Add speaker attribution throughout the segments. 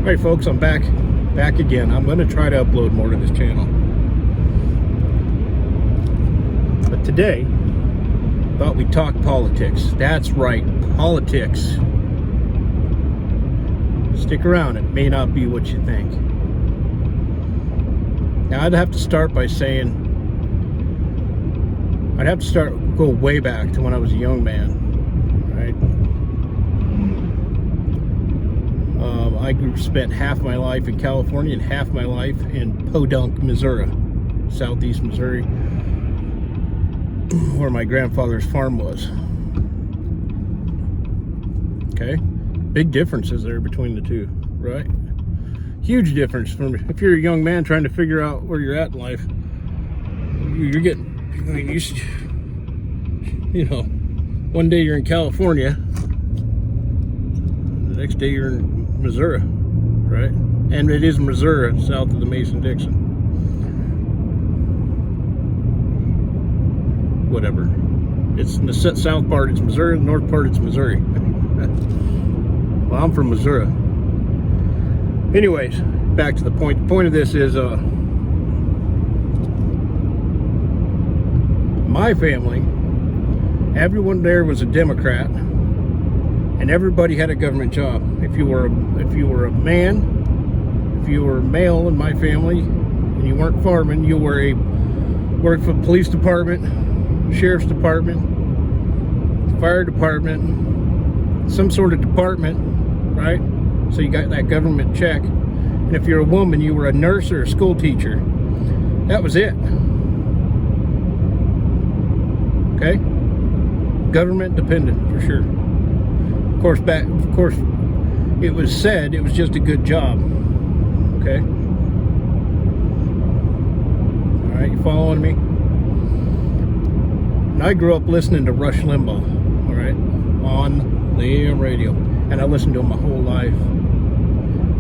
Speaker 1: Alright folks, I'm back again. I'm going to try to upload more to this channel. But today, thought we'd talk politics. That's right, politics. Stick around, it may not be what you think. Now I'd have to start by saying, go way back to when I was a young man, right? I spent half my life in California and half my life in Podunk, Missouri, southeast Missouri, where my grandfather's farm was. Okay, big differences there between the two, right? Huge difference from if you're a young man trying to figure out where you're at in life. You're getting, I mean, you know, one day you're in California, the next day you're in Missouri, right? And it is Missouri, south of the Mason-Dixon. Whatever. It's in the south part, it's Missouri. The north part, it's Missouri. Well, I'm from Missouri. Anyways, back to the point. The point of this is, my family, everyone there was a Democrat, and everybody had a government job. If you were a man, if you were male in my family, and you weren't farming, you were worked for the police department, sheriff's department, fire department, some sort of department, right? So you got that government check. And if you're a woman, you were a nurse or a school teacher. That was it. Okay? Government dependent, for sure. Of course, it was said it was just a good job. Okay? Alright, you following me? And I grew up listening to Rush Limbaugh, alright, on the AM radio. And I listened to him my whole life.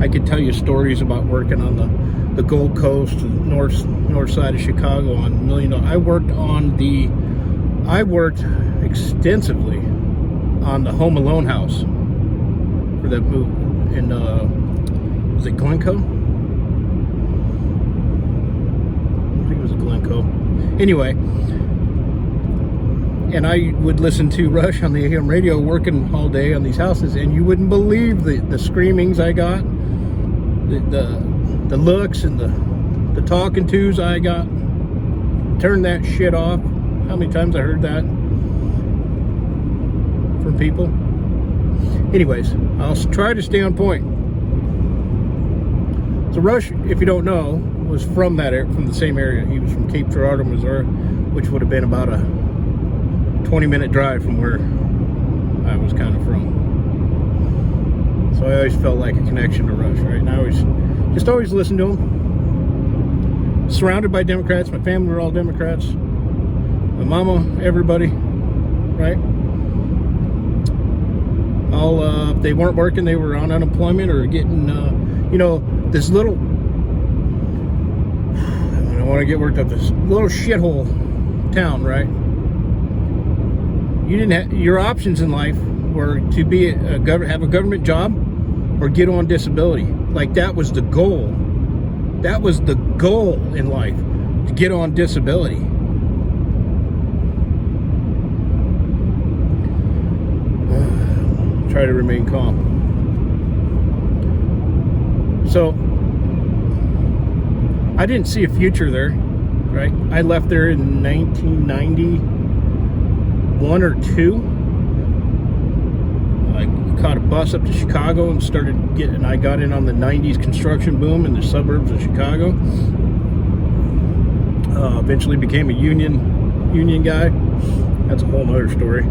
Speaker 1: I could tell you stories about working on the Gold Coast, the north side of Chicago on $1 million. I worked extensively on the Home Alone house for that movie in was it Glencoe? I think it was Glencoe. Anyway, and I would listen to Rush on the AM radio working all day on these houses, and you wouldn't believe the screamings I got, the looks and the talking tos I got. Turn that shit off. How many times I heard that from people? Anyways, I'll try to stay on point. So Rush, if you don't know, was from the same area. He was from Cape Girardeau, Missouri, which would have been about a 20-minute drive from where I was kind of from. So I always felt like a connection to Rush, right? And I always listened to him. Surrounded by Democrats. My family were all Democrats. My mama, everybody, right? All, if they weren't working, they were on unemployment or getting, this little, I don't want to get worked up, this little shithole town, right? You didn't have, your options in life were to be have a government job or get on disability. Like, that was the goal. That was the goal in life, to get on disability. Try to remain calm. So I didn't see a future there, right? I left there in 1991 or 2. I caught a bus up to Chicago and I got in on the 90s construction boom in the suburbs of Chicago. Eventually became a union guy. That's a whole nother story.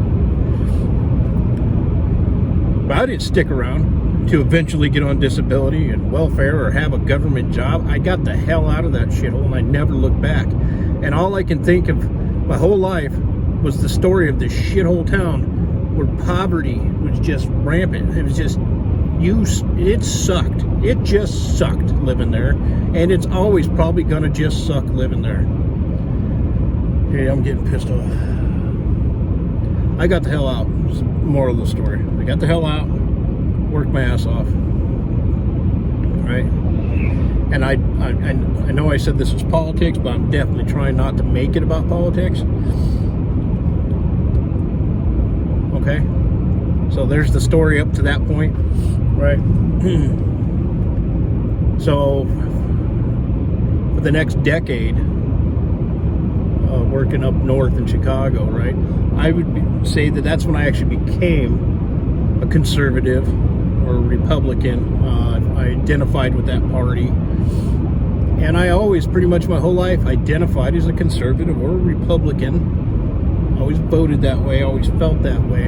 Speaker 1: But I didn't stick around to eventually get on disability and welfare or have a government job. I got the hell out of that shithole and I never looked back. And all I can think of my whole life was the story of this shithole town where poverty was just rampant. It was just, it sucked. It just sucked living there. And it's always probably gonna just suck living there. Hey, I'm getting pissed off. I got the hell out. It's the moral of the story. I got the hell out, worked my ass off. right? And I know I said this was politics, but I'm definitely trying not to make it about politics. Okay? So there's the story up to that point, right? So for the next decade, working up north in Chicago, right, I would say that that's when I actually became a conservative or a Republican. I identified with that party, and I always, pretty much my whole life, identified as a conservative or a Republican. Always voted that way, always felt that way,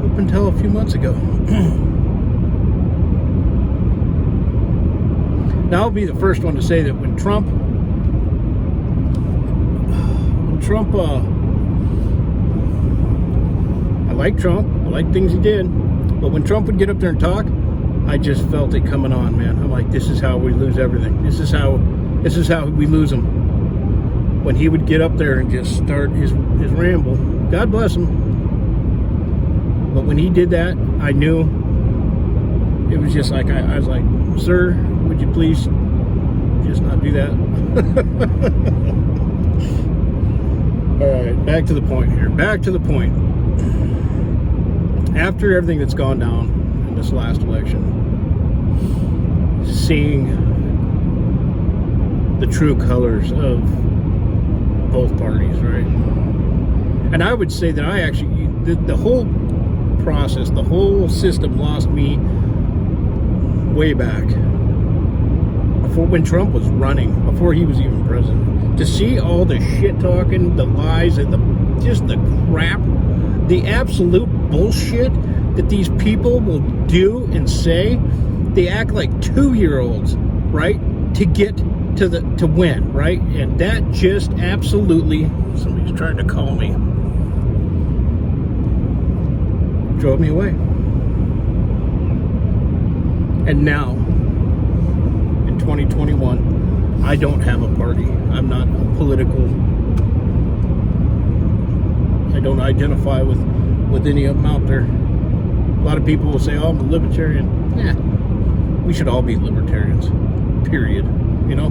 Speaker 1: up until a few months ago. Now, I'll be the first one to say that when Trump, I like Trump, I like things he did, but when Trump would get up there and talk, I just felt it coming on, man. I'm like, this is how we lose everything. This is how we lose him. When he would get up there and just start his ramble, God bless him. But when he did that, I knew it was just like, I was like, sir, would you please just not do that? All right, back to the point here. Back to the point. After everything that's gone down in this last election, seeing the true colors of both parties, right? And I would say that I actually, the whole process, the whole system lost me way back. Before, when Trump was running, before he was even president. To see all the shit talking, the lies, and just the crap, the absolute bullshit that these people will do and say, they act like 2-year-olds, right? To get to win, right? And that just absolutely, somebody's trying to call me, drove me away. And now, in 2021, I don't have a party. I'm not political. I don't identify with any of them out there. A lot of people will say, oh, I'm a libertarian. Yeah, we should all be libertarians, period. You know?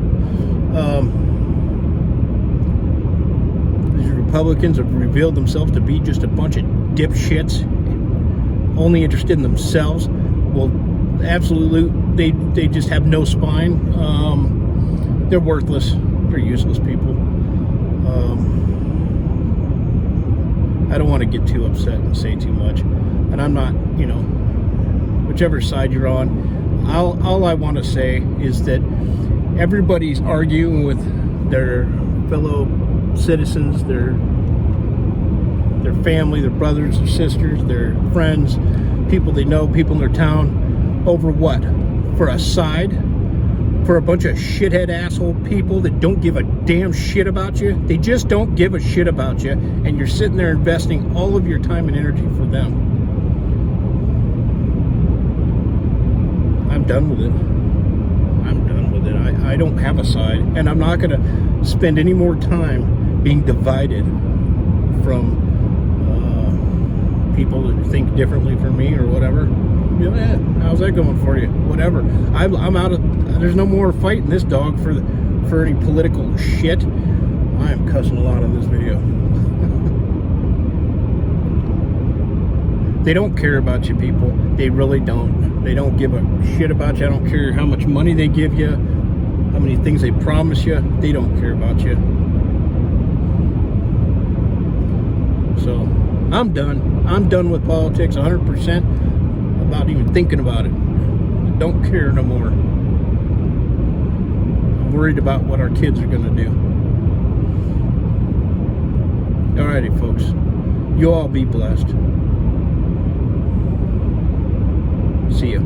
Speaker 1: These Republicans have revealed themselves to be just a bunch of dipshits, only interested in themselves. Well, absolutely, they just have no spine. They're worthless. They're useless people. I don't want to get too upset and say too much. And I'm not, you know, whichever side you're on, all I want to say is that everybody's arguing with their fellow citizens, their family, their brothers, their sisters, their friends, people they know, people in their town, over what? For a side? For a bunch of shithead asshole people that don't give a damn shit about you. They just don't give a shit about you, and you're sitting there investing all of your time and energy for them. I'm done with it. I'm done with it. I don't have a side, and I'm not going to spend any more time being divided from people that think differently from me or whatever. Yeah, how's that going for you? Whatever. I'm out of. There's no more fighting this dog for any political shit. I am cussing a lot in this video. They don't care about you, people. They really don't. They don't give a shit about you. I don't care how much money they give you, how many things they promise you. They don't care about you. So I'm done. I'm done with politics 100%. About even thinking about it. I don't care no more. I'm worried about what our kids are going to do. Alrighty, folks. You all be blessed. See ya.